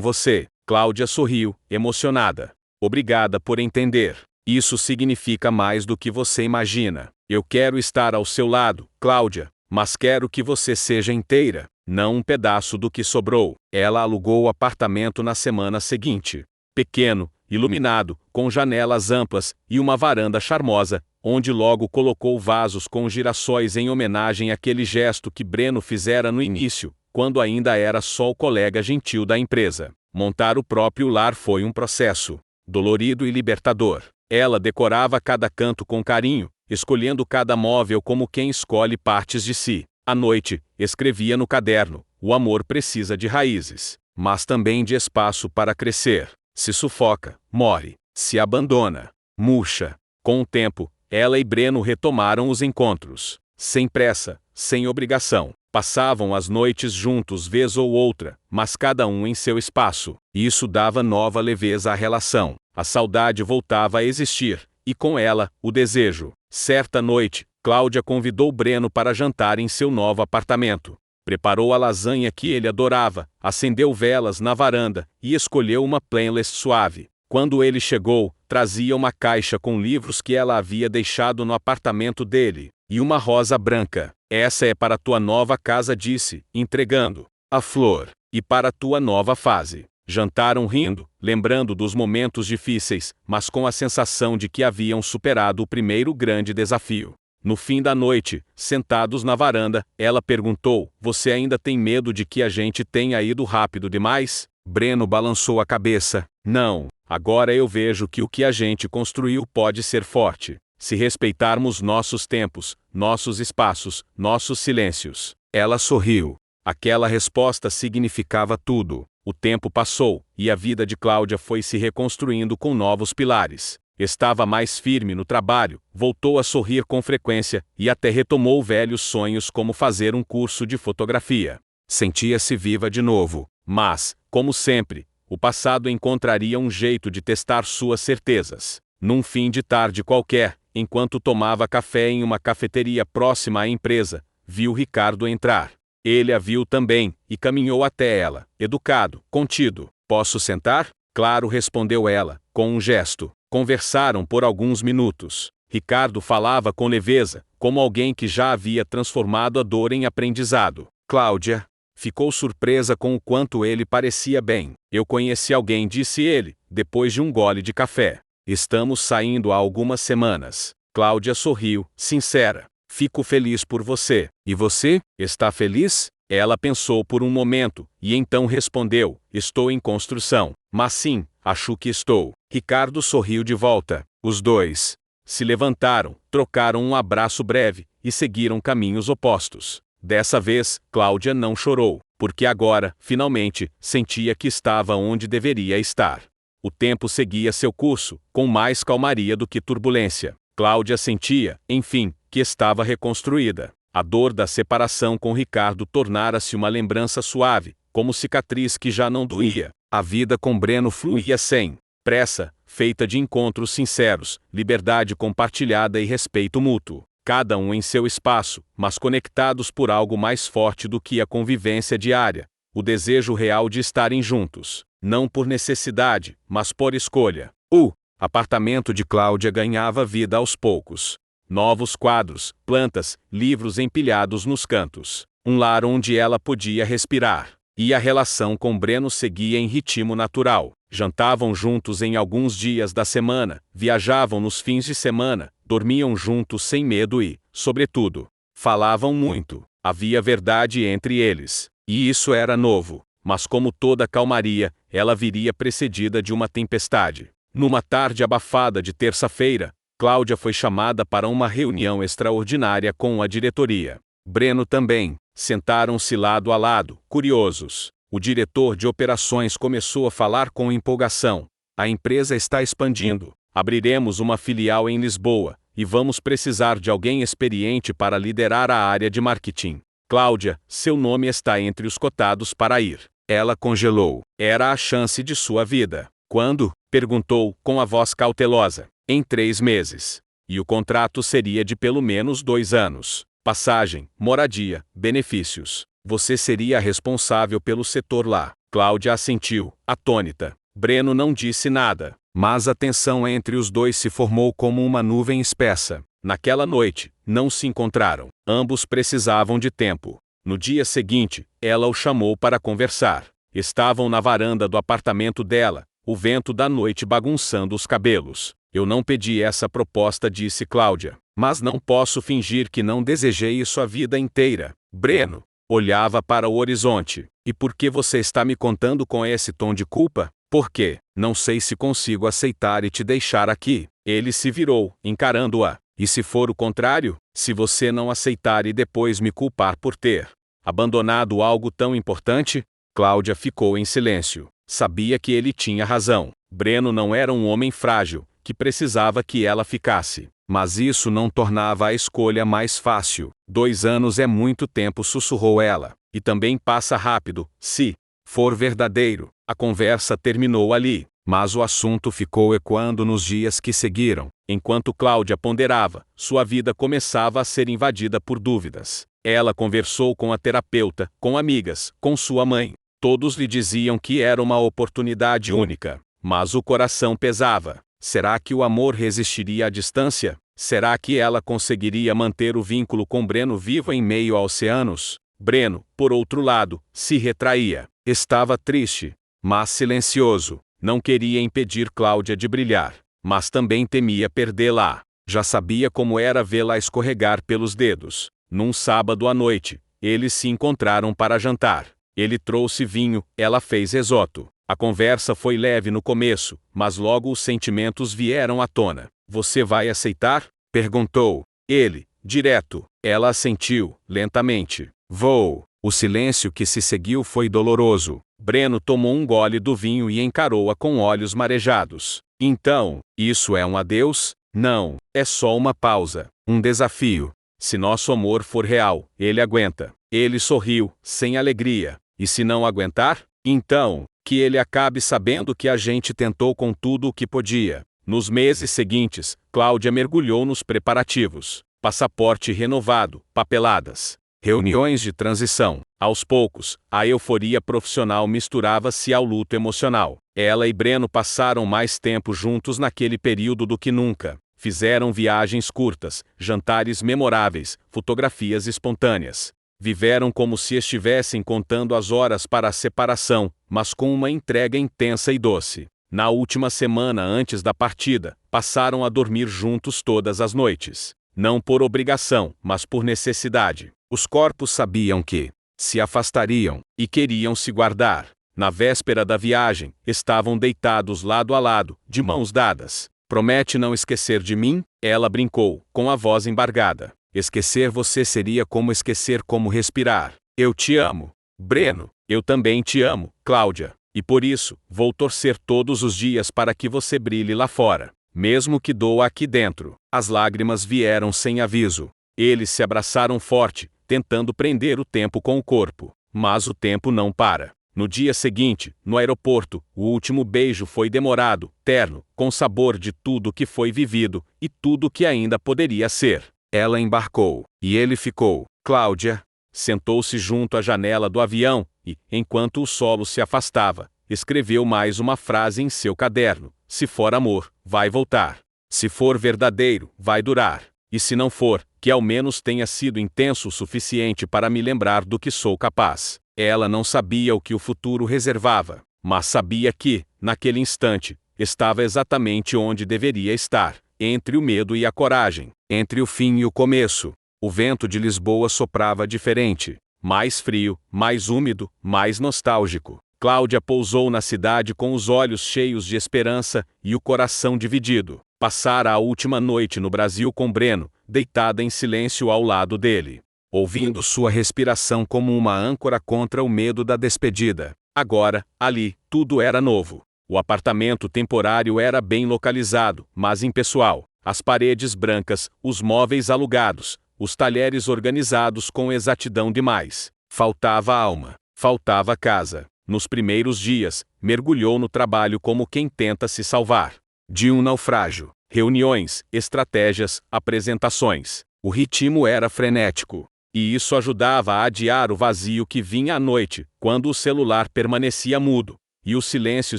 você. Cláudia sorriu, emocionada. Obrigada por entender. Isso significa mais do que você imagina. Eu quero estar ao seu lado, Cláudia, mas quero que você seja inteira, não um pedaço do que sobrou. Ela alugou o apartamento na semana seguinte. Pequeno, iluminado, com janelas amplas e uma varanda charmosa, onde logo colocou vasos com girassóis em homenagem àquele gesto que Breno fizera no início, quando ainda era só o colega gentil da empresa. Montar o próprio lar foi um processo dolorido e libertador. Ela decorava cada canto com carinho, escolhendo cada móvel como quem escolhe partes de si. À noite, escrevia no caderno: o amor precisa de raízes, mas também de espaço para crescer. Se sufoca, morre. Se abandona, murcha. Com o tempo, ela e Breno retomaram os encontros. Sem pressa, sem obrigação. Passavam as noites juntos vez ou outra, mas cada um em seu espaço. Isso dava nova leveza à relação. A saudade voltava a existir, e com ela, o desejo. Certa noite, Cláudia convidou Breno para jantar em seu novo apartamento. Preparou a lasanha que ele adorava, acendeu velas na varanda e escolheu uma playlist suave. Quando ele chegou, trazia uma caixa com livros que ela havia deixado no apartamento dele, e uma rosa branca. Essa é para tua nova casa, disse, entregando a flor, e para tua nova fase. Jantaram rindo, lembrando dos momentos difíceis, mas com a sensação de que haviam superado o primeiro grande desafio. No fim da noite, sentados na varanda, ela perguntou: você ainda tem medo de que a gente tenha ido rápido demais? Breno balançou a cabeça. Não, agora eu vejo que o que a gente construiu pode ser forte, se respeitarmos nossos tempos, nossos espaços, nossos silêncios. Ela sorriu. Aquela resposta significava tudo. O tempo passou, e a vida de Cláudia foi se reconstruindo com novos pilares. Estava mais firme no trabalho, voltou a sorrir com frequência, e até retomou velhos sonhos como fazer um curso de fotografia. Sentia-se viva de novo, mas, como sempre, o passado encontraria um jeito de testar suas certezas. Num fim de tarde qualquer, enquanto tomava café em uma cafeteria próxima à empresa, viu Ricardo entrar. Ele a viu também, e caminhou até ela, educado, contido. Posso sentar? Claro, respondeu ela, com um gesto. Conversaram por alguns minutos. Ricardo falava com leveza, como alguém que já havia transformado a dor em aprendizado. Cláudia ficou surpresa com o quanto ele parecia bem. Eu conheci alguém, disse ele, depois de um gole de café. Estamos saindo há algumas semanas. Cláudia sorriu, sincera. Fico feliz por você. E você, está feliz? Ela pensou por um momento, e então respondeu: estou em construção. Mas sim, acho que estou. Ricardo sorriu de volta. Os dois se levantaram, trocaram um abraço breve, e seguiram caminhos opostos. Dessa vez, Cláudia não chorou, porque agora, finalmente, sentia que estava onde deveria estar. O tempo seguia seu curso, com mais calmaria do que turbulência. Cláudia sentia, enfim, que estava reconstruída. A dor da separação com Ricardo tornara-se uma lembrança suave, como cicatriz que já não doía. A vida com Breno fluía sem pressa, feita de encontros sinceros, liberdade compartilhada e respeito mútuo. Cada um em seu espaço, mas conectados por algo mais forte do que a convivência diária, o desejo real de estarem juntos. Não por necessidade, mas por escolha. O apartamento de Cláudia ganhava vida aos poucos. Novos quadros, plantas, livros empilhados nos cantos. Um lar onde ela podia respirar. E a relação com Breno seguia em ritmo natural. Jantavam juntos em alguns dias da semana, viajavam nos fins de semana, dormiam juntos sem medo e, sobretudo, falavam muito. Havia verdade entre eles. E isso era novo. Mas como toda calmaria, ela viria precedida de uma tempestade. Numa tarde abafada de terça-feira, Cláudia foi chamada para uma reunião extraordinária com a diretoria. Breno também. Sentaram-se lado a lado, curiosos. O diretor de operações começou a falar com empolgação. A empresa está expandindo. Abriremos uma filial em Lisboa, e vamos precisar de alguém experiente para liderar a área de marketing. Cláudia, seu nome está entre os cotados para ir. Ela congelou. Era a chance de sua vida. Quando? Perguntou, com a voz cautelosa. Em 3 meses. e o contrato seria de pelo menos 2 anos. Passagem, moradia, benefícios. Você seria responsável pelo setor lá. Cláudia assentiu, atônita. Breno não disse nada, mas a tensão entre os dois se formou como uma nuvem espessa. Naquela noite, não se encontraram. Ambos precisavam de tempo. No dia seguinte, ela o chamou para conversar. Estavam na varanda do apartamento dela, o vento da noite bagunçando os cabelos. Eu não pedi essa proposta, disse Cláudia, mas não posso fingir que não desejei isso a vida inteira. Breno olhava para o horizonte. E por que você está me contando com esse tom de culpa? Por quê? Não sei se consigo aceitar e te deixar aqui. Ele se virou, encarando-a. E se for o contrário? Se você não aceitar e depois me culpar por ter abandonado algo tão importante? Cláudia ficou em silêncio. Sabia que ele tinha razão. Breno não era um homem frágil, que precisava que ela ficasse. Mas isso não tornava a escolha mais fácil. 2 anos é muito tempo, sussurrou ela. E também passa rápido, se for verdadeiro. A conversa terminou ali, mas o assunto ficou ecoando nos dias que seguiram. Enquanto Cláudia ponderava, sua vida começava a ser invadida por dúvidas. Ela conversou com a terapeuta, com amigas, com sua mãe. Todos lhe diziam que era uma oportunidade única, mas o coração pesava. Será que o amor resistiria à distância? Será que ela conseguiria manter o vínculo com Breno vivo em meio a oceanos? Breno, por outro lado, se retraía. Estava triste, mas silencioso. Não queria impedir Cláudia de brilhar, mas também temia perdê-la. Já sabia como era vê-la escorregar pelos dedos. Num sábado à noite, eles se encontraram para jantar. Ele trouxe vinho, ela fez risoto. A conversa foi leve no começo, mas logo os sentimentos vieram à tona. Você vai aceitar? Perguntou ele, direto. Ela assentiu, lentamente. Vou. O silêncio que se seguiu foi doloroso. Breno tomou um gole do vinho e encarou-a com olhos marejados. Então, isso é um adeus? Não, é só uma pausa, um desafio. Se nosso amor for real, ele aguenta. Ele sorriu, sem alegria. E se não aguentar? Então, que ele acabe sabendo que a gente tentou com tudo o que podia. Nos meses seguintes, Cláudia mergulhou nos preparativos. Passaporte renovado, papeladas, reuniões de transição. Aos poucos, a euforia profissional misturava-se ao luto emocional. Ela e Breno passaram mais tempo juntos naquele período do que nunca. Fizeram viagens curtas, jantares memoráveis, fotografias espontâneas. Viveram como se estivessem contando as horas para a separação, mas com uma entrega intensa e doce. Na última semana antes da partida, passaram a dormir juntos todas as noites. Não por obrigação, mas por necessidade. Os corpos sabiam que se afastariam e queriam se guardar. Na véspera da viagem, estavam deitados lado a lado, de mãos dadas. Promete não esquecer de mim? Ela brincou, com a voz embargada. Esquecer você seria como esquecer como respirar. Eu te amo, Breno. Eu também te amo, Cláudia. E por isso, vou torcer todos os dias para que você brilhe lá fora. Mesmo que doa aqui dentro. As lágrimas vieram sem aviso. Eles se abraçaram forte, tentando prender o tempo com o corpo. Mas o tempo não para. No dia seguinte, no aeroporto, o último beijo foi demorado, terno, com sabor de tudo que foi vivido e tudo que ainda poderia ser. Ela embarcou, e ele ficou. Cláudia sentou-se junto à janela do avião e, enquanto o solo se afastava, escreveu mais uma frase em seu caderno. Se for amor, vai voltar. Se for verdadeiro, vai durar. E se não for, que ao menos tenha sido intenso o suficiente para me lembrar do que sou capaz. Ela não sabia o que o futuro reservava, mas sabia que, naquele instante, estava exatamente onde deveria estar, entre o medo e a coragem, entre o fim e o começo. O vento de Lisboa soprava diferente, mais frio, mais úmido, mais nostálgico. Cláudia pousou na cidade com os olhos cheios de esperança e o coração dividido. Passara a última noite no Brasil com Breno, deitada em silêncio ao lado dele, ouvindo sua respiração como uma âncora contra o medo da despedida. Agora, ali, tudo era novo. O apartamento temporário era bem localizado, mas impessoal. As paredes brancas, os móveis alugados, os talheres organizados com exatidão demais. Faltava alma, faltava casa. Nos primeiros dias, mergulhou no trabalho como quem tenta se salvar de um naufrágio. Reuniões, estratégias, apresentações. O ritmo era frenético. E isso ajudava a adiar o vazio que vinha à noite, quando o celular permanecia mudo, e o silêncio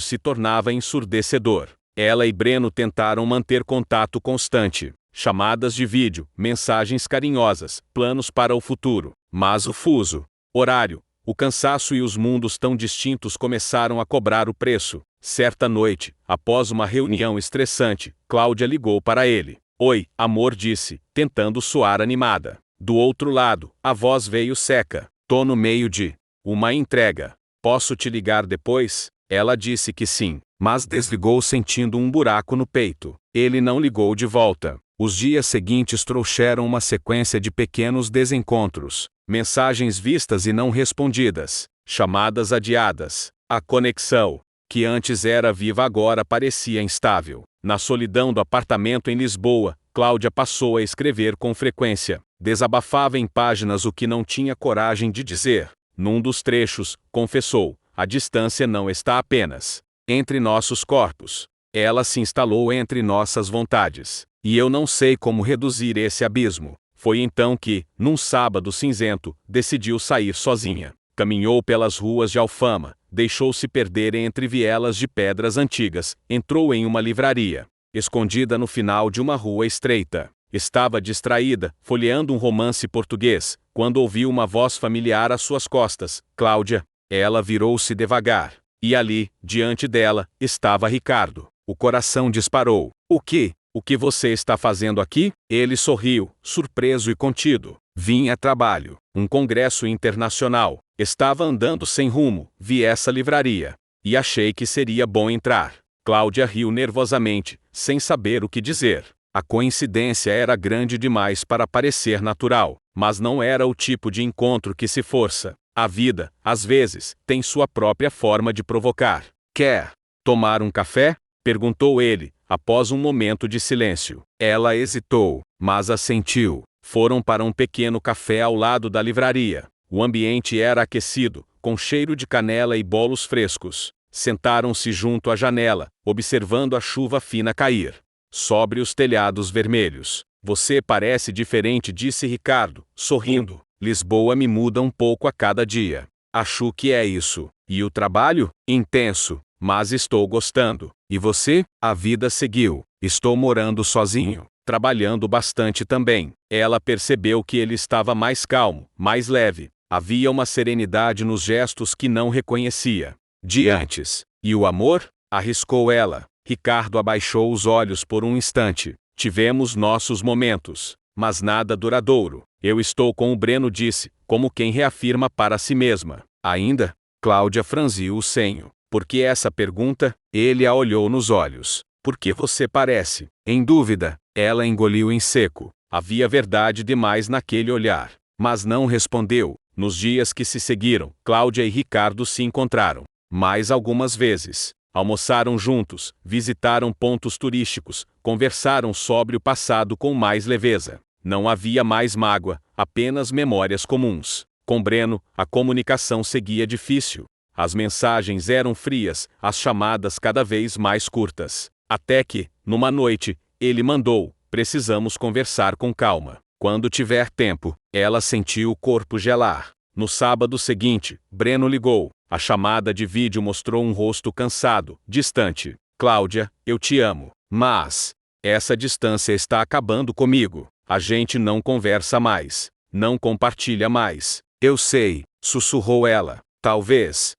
se tornava ensurdecedor. Ela e Breno tentaram manter contato constante, chamadas de vídeo, mensagens carinhosas, planos para o futuro. Mas o fuso horário, o cansaço e os mundos tão distintos começaram a cobrar o preço. Certa noite, após uma reunião estressante, Cláudia ligou para ele. Oi, amor, disse, tentando soar animada. Do outro lado, a voz veio seca. Tô no meio de uma entrega. Posso te ligar depois? Ela disse que sim, mas desligou sentindo um buraco no peito. Ele não ligou de volta. Os dias seguintes trouxeram uma sequência de pequenos desencontros, mensagens vistas e não respondidas, chamadas adiadas. A conexão, que antes era viva, agora parecia instável. Na solidão do apartamento em Lisboa, Cláudia passou a escrever com frequência. Desabafava em páginas o que não tinha coragem de dizer. Num dos trechos, confessou: a distância não está apenas entre nossos corpos. Ela se instalou entre nossas vontades. E eu não sei como reduzir esse abismo. Foi então que, num sábado cinzento, decidiu sair sozinha. Caminhou pelas ruas de Alfama, deixou-se perder entre vielas de pedras antigas, entrou em uma livraria, escondida no final de uma rua estreita. Estava distraída, folheando um romance português, quando ouviu uma voz familiar às suas costas. Cláudia. Ela virou-se devagar. E ali, diante dela, estava Ricardo. O coração disparou. O que você está fazendo aqui? Ele sorriu, surpreso e contido. Vim a trabalho. Um congresso internacional. Estava andando sem rumo, vi essa livraria. E achei que seria bom entrar. Cláudia riu nervosamente, sem saber o que dizer. A coincidência era grande demais para parecer natural, mas não era o tipo de encontro que se força. A vida, às vezes, tem sua própria forma de provocar. Quer tomar um café? Perguntou ele, após um momento de silêncio. Ela hesitou, mas assentiu. Foram para um pequeno café ao lado da livraria. O ambiente era aquecido, com cheiro de canela e bolos frescos. Sentaram-se junto à janela, observando a chuva fina cair sobre os telhados vermelhos. Você parece diferente, disse Ricardo, sorrindo. Lisboa me muda um pouco a cada dia. Acho que é isso. E o trabalho? Intenso, mas estou gostando. E você? A vida seguiu. Estou morando sozinho, trabalhando bastante também. Ela percebeu que ele estava mais calmo, mais leve. Havia uma serenidade nos gestos que não reconhecia de antes. E o amor? Arriscou ela. Ricardo abaixou os olhos por um instante. Tivemos nossos momentos, mas nada duradouro. Eu estou com o Breno, disse, como quem reafirma para si mesma. Ainda? Cláudia franziu o senho. Por que essa pergunta? Ele a olhou nos olhos. Por que você parece em dúvida? Ela engoliu em seco. Havia verdade demais naquele olhar. Mas não respondeu. Nos dias que se seguiram, Cláudia e Ricardo se encontraram mais algumas vezes. Almoçaram juntos, visitaram pontos turísticos, conversaram sobre o passado com mais leveza. Não havia mais mágoa, apenas memórias comuns. Com Breno, a comunicação seguia difícil. As mensagens eram frias, as chamadas cada vez mais curtas. Até que, numa noite, ele mandou: precisamos conversar com calma. Quando tiver tempo. Ela sentiu o corpo gelar. No sábado seguinte, Breno ligou. A chamada de vídeo mostrou um rosto cansado, distante. Cláudia, eu te amo. Mas essa distância está acabando comigo. A gente não conversa mais. Não compartilha mais. Eu sei, sussurrou ela. Talvez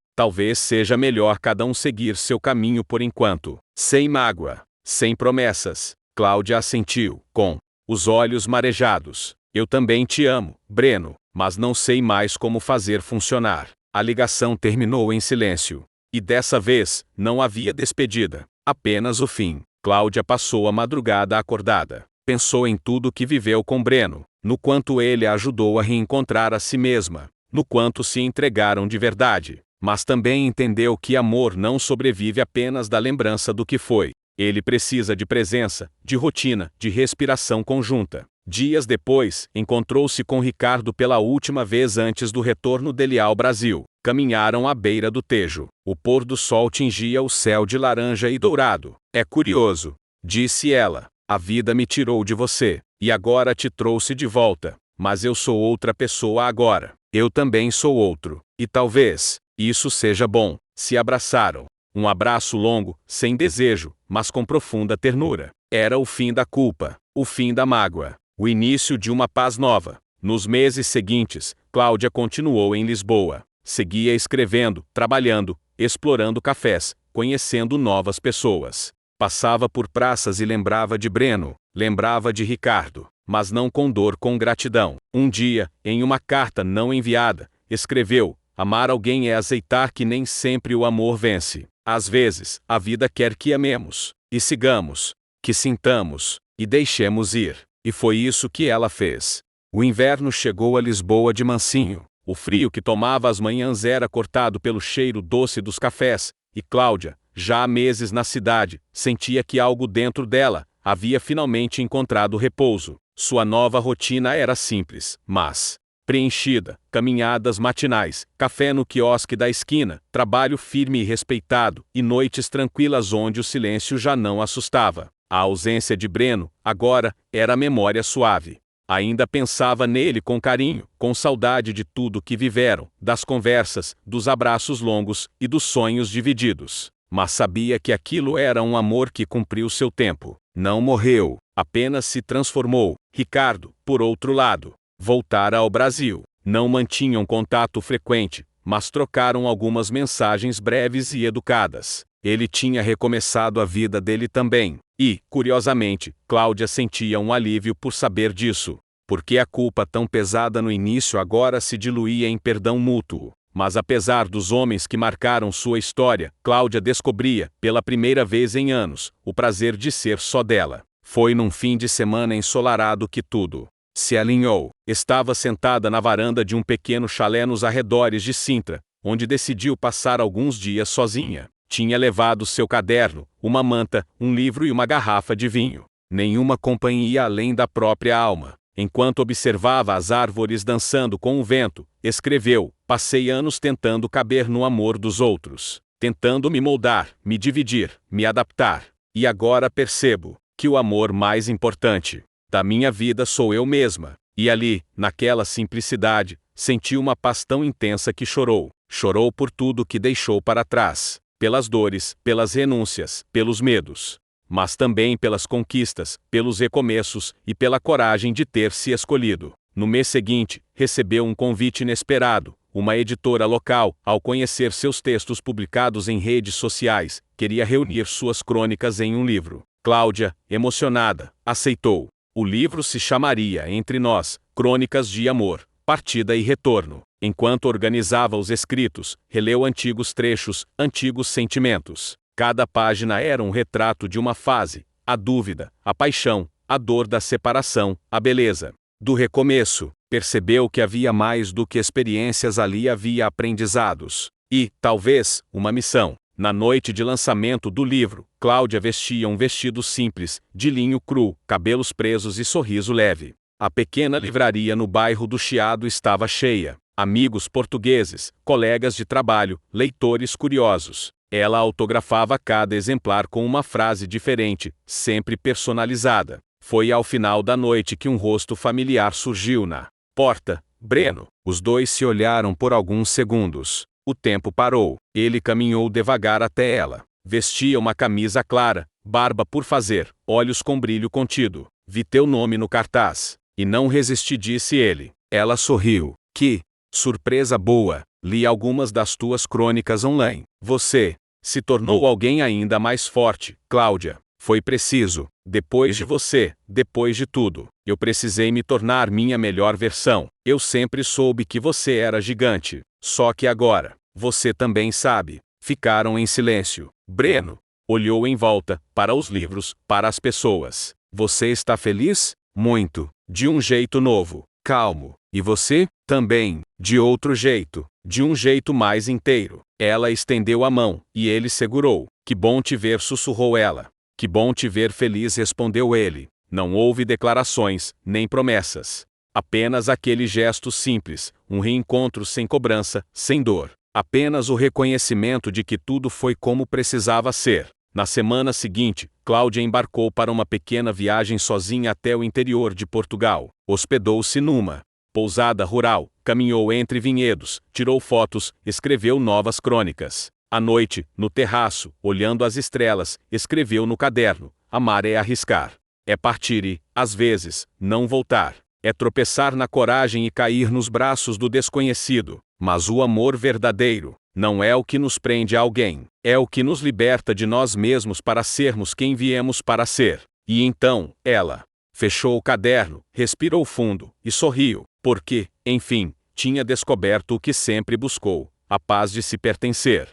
seja melhor cada um seguir seu caminho por enquanto. Sem mágoa, sem promessas. Cláudia assentiu, com os olhos marejados. Eu também te amo, Breno, mas não sei mais como fazer funcionar. A ligação terminou em silêncio. E dessa vez, não havia despedida. Apenas o fim. Cláudia passou a madrugada acordada. Pensou em tudo que viveu com Breno, no quanto ele a ajudou a reencontrar a si mesma, no quanto se entregaram de verdade. Mas também entendeu que amor não sobrevive apenas da lembrança do que foi. Ele precisa de presença, de rotina, de respiração conjunta. Dias depois, encontrou-se com Ricardo pela última vez antes do retorno dele ao Brasil. Caminharam à beira do Tejo. O pôr do sol tingia o céu de laranja e dourado. É curioso, disse ela. A vida me tirou de você, e agora te trouxe de volta. Mas eu sou outra pessoa agora. Eu também sou outro. E talvez isso seja bom. Se abraçaram. Um abraço longo, sem desejo, mas com profunda ternura. Era o fim da culpa, o fim da mágoa, o início de uma paz nova. Nos meses seguintes, Cláudia continuou em Lisboa. Seguia escrevendo, trabalhando, explorando cafés, conhecendo novas pessoas. Passava por praças e lembrava de Breno, lembrava de Ricardo, mas não com dor, com gratidão. Um dia, em uma carta não enviada, escreveu: amar alguém é aceitar que nem sempre o amor vence. Às vezes, a vida quer que amemos, e sigamos, que sintamos, e deixemos ir. E foi isso que ela fez. O inverno chegou a Lisboa de mansinho. O frio que tomava as manhãs era cortado pelo cheiro doce dos cafés, e Cláudia, já há meses na cidade, sentia que algo dentro dela havia finalmente encontrado repouso. Sua nova rotina era simples, mas preenchida: caminhadas matinais, café no quiosque da esquina, trabalho firme e respeitado, e noites tranquilas onde o silêncio já não assustava. A ausência de Breno, agora, era memória suave. Ainda pensava nele com carinho, com saudade de tudo que viveram, das conversas, dos abraços longos e dos sonhos divididos. Mas sabia que aquilo era um amor que cumpriu seu tempo. Não morreu, apenas se transformou. Ricardo, por outro lado, voltara ao Brasil. Não mantinham contato frequente, mas trocaram algumas mensagens breves e educadas. Ele tinha recomeçado a vida dele também. E, curiosamente, Cláudia sentia um alívio por saber disso. Porque a culpa tão pesada no início agora se diluía em perdão mútuo. Mas apesar dos homens que marcaram sua história, Cláudia descobria, pela primeira vez em anos, o prazer de ser só dela. Foi num fim de semana ensolarado que tudo se alinhou. Estava sentada na varanda de um pequeno chalé nos arredores de Sintra, onde decidiu passar alguns dias sozinha. Tinha levado seu caderno, uma manta, um livro e uma garrafa de vinho. Nenhuma companhia além da própria alma. Enquanto observava as árvores dançando com o vento, escreveu: passei anos tentando caber no amor dos outros, tentando me moldar, me dividir, me adaptar. E agora percebo que o amor mais importante da minha vida sou eu mesma. E ali, naquela simplicidade, senti uma paz tão intensa que chorou. Chorou por tudo que deixou para trás. Pelas dores, pelas renúncias, pelos medos. Mas também pelas conquistas, pelos recomeços e pela coragem de ter se escolhido. No mês seguinte, recebeu um convite inesperado. Uma editora local, ao conhecer seus textos publicados em redes sociais, queria reunir suas crônicas em um livro. Cláudia, emocionada, aceitou. O livro se chamaria Entre Nós, Crônicas de Amor, Partida e Retorno. Enquanto organizava os escritos, releu antigos trechos, antigos sentimentos. Cada página era um retrato de uma fase: a dúvida, a paixão, a dor da separação, a beleza do recomeço. Percebeu que havia mais do que experiências ali, havia aprendizados. E, talvez, uma missão. Na noite de lançamento do livro, Cláudia vestia um vestido simples, de linho cru, cabelos presos e sorriso leve. A pequena livraria no bairro do Chiado estava cheia. Amigos portugueses, colegas de trabalho, leitores curiosos. Ela autografava cada exemplar com uma frase diferente, sempre personalizada. Foi ao final da noite que um rosto familiar surgiu na porta. Breno. Os dois se olharam por alguns segundos. O tempo parou. Ele caminhou devagar até ela. Vestia uma camisa clara, barba por fazer, olhos com brilho contido. Vi teu nome no cartaz. E não resisti, disse ele. Ela sorriu. Que surpresa boa! Li algumas das tuas crônicas online. Você se tornou alguém ainda mais forte, Cláudia. Foi preciso. Depois de você, depois de tudo, eu precisei me tornar minha melhor versão. Eu sempre soube que você era gigante. Só que agora, você também sabe. Ficaram em silêncio. Breno olhou em volta, para os livros, para as pessoas. Você está feliz? Muito. De um jeito novo, calmo. E você? Também. De outro jeito. De um jeito mais inteiro. Ela estendeu a mão, e ele segurou. Que bom te ver, sussurrou ela. Que bom te ver feliz, respondeu ele. Não houve declarações, nem promessas. Apenas aquele gesto simples, um reencontro sem cobrança, sem dor. Apenas o reconhecimento de que tudo foi como precisava ser. Na semana seguinte, Cláudia embarcou para uma pequena viagem sozinha até o interior de Portugal. Hospedou-se numa pousada rural, caminhou entre vinhedos, tirou fotos, escreveu novas crônicas. À noite, no terraço, olhando as estrelas, escreveu no caderno: amar é arriscar. É partir e, às vezes, não voltar. É tropeçar na coragem e cair nos braços do desconhecido. Mas o amor verdadeiro não é o que nos prende a alguém, é o que nos liberta de nós mesmos para sermos quem viemos para ser. E então, ela fechou o caderno, respirou fundo e sorriu, porque, enfim, tinha descoberto o que sempre buscou: a paz de se pertencer.